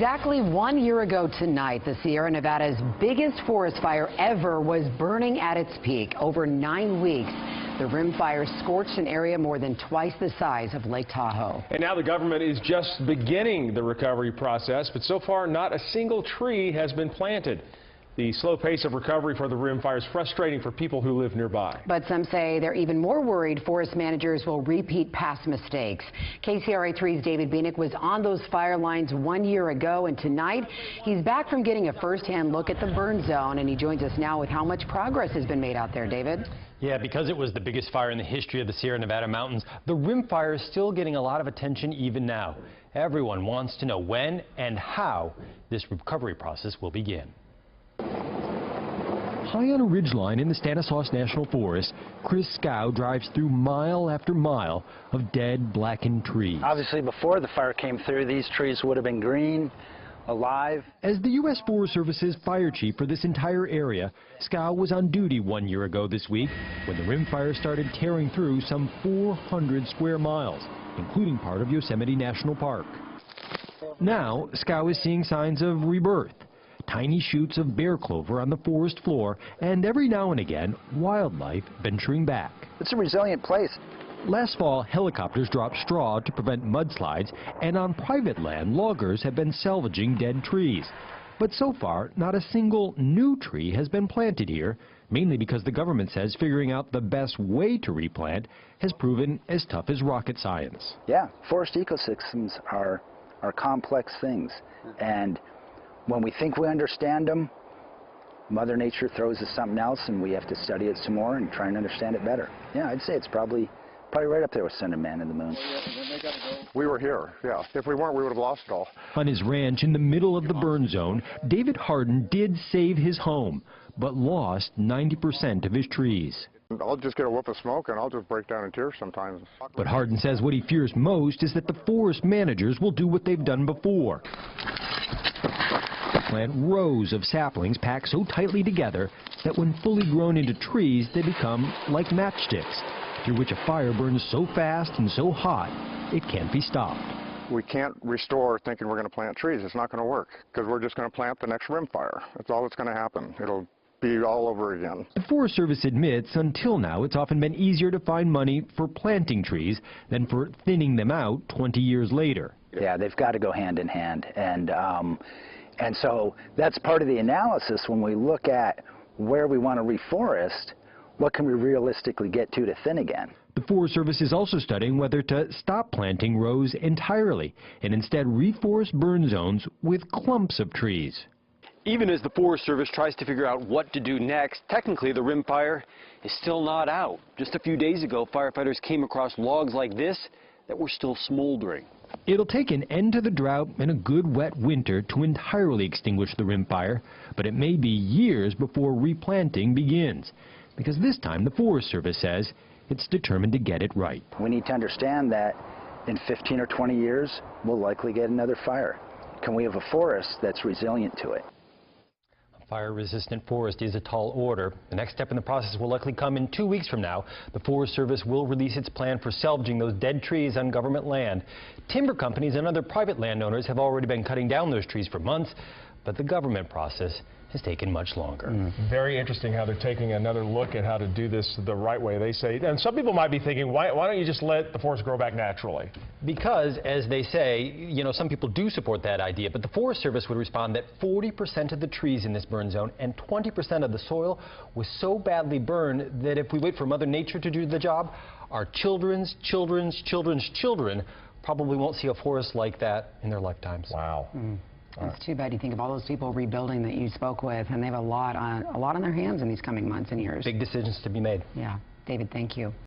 Exactly 1 year ago tonight, the Sierra Nevada's biggest forest fire ever was burning at its peak. Over 9 weeks, the rim fire scorched an area more than twice the size of Lake Tahoe. And now the government is just beginning the recovery process, but so far not a single tree has been planted. The slow pace of recovery for the rim fire is frustrating for people who live nearby. But some say they're even more worried forest managers will repeat past mistakes. KCRA3's David Bieniek was on those fire lines 1 year ago, and tonight he's back from getting a first-hand look at the burn zone, and he joins us now with how much progress has been made out there, David. Yeah, because it was the biggest fire in the history of the Sierra Nevada mountains, the rim fire is still getting a lot of attention even now. Everyone wants to know when and how this recovery process will begin. High on a ridgeline in the Stanislaus National Forest, Chris Scow drives through mile after mile of dead, blackened trees. Obviously, before the fire came through, these trees would have been green, alive. As the U.S. Forest Service's fire chief for this entire area, Scow was on duty 1 year ago this week when the rim fire started tearing through some 400 square miles, including part of Yosemite National Park. Now, Scow is seeing signs of rebirth. Tiny shoots of bear clover on the forest floor, and every now and again, wildlife venturing back. It's a resilient place. Last fall, helicopters dropped straw to prevent mudslides, and on private land, loggers have been salvaging dead trees. But so far, not a single new tree has been planted here, mainly because the government says figuring out the best way to replant has proven as tough as rocket science. Yeah, forest ecosystems are complex things, and when we think we understand them, Mother Nature throws us something else, and we have to study it some more and try and understand it better. Yeah, I'd say it's probably right up there with sending man to the moon. We were here, yeah. If we weren't, we would have lost it all. On his ranch in the middle of the burn zone, David Hardin did save his home, but lost 90% of his trees. I'll just get a whiff of smoke and I'll just break down in tears sometimes. But Hardin says what he fears most is that the forest managers will do what they've done before. Plant rows of saplings packed so tightly together that when fully grown into trees, they become like matchsticks, through which a fire burns so fast and so hot, it can't be stopped. We can't restore thinking we're going to plant trees. It's not going to work because we're just going to plant the next rim fire. That's all that's going to happen. It'll be all over again. The Forest Service admits until now it's often been easier to find money for planting trees than for thinning them out 20 years later. Yeah, they've got to go hand in hand, and so that's part of the analysis when we look at where we want to reforest. What can we realistically get to thin again? The Forest Service is also studying whether to stop planting rows entirely and instead reforest burn zones with clumps of trees. Even as the Forest Service tries to figure out what to do next, technically the rim fire is still not out. Just a few days ago, firefighters came across logs like this that were still smoldering. It'll take an end to the drought and a good wet winter to entirely extinguish the rim fire, but it may be years before replanting begins, because this time the Forest Service says it's determined to get it right. We need to understand that in 15 or 20 years, we'll likely get another fire. Can we have a forest that's resilient to it? Fire-resistant forest is a tall order. The next step in the process will likely come in 2 weeks from now. The Forest Service will release its plan for salvaging those dead trees on government land. Timber companies and other private landowners have already been cutting down those trees for months, but the government process has taken much longer. Very interesting how they're taking another look at how to do this the right way, they say. And some people might be thinking, why don't you just let the forest grow back naturally? Because, as they say, you know, some people do support that idea, but the Forest Service would respond that 40% of the trees in this burn zone and 20% of the soil was so badly burned that if we wait for Mother Nature to do the job, our children's children's children's children probably won't see a forest like that in their lifetimes. Wow. It's too bad. You think of all those people rebuilding that you spoke with, and they have a lot on their hands in these coming months and years. Big decisions to be made. Yeah. David, thank you.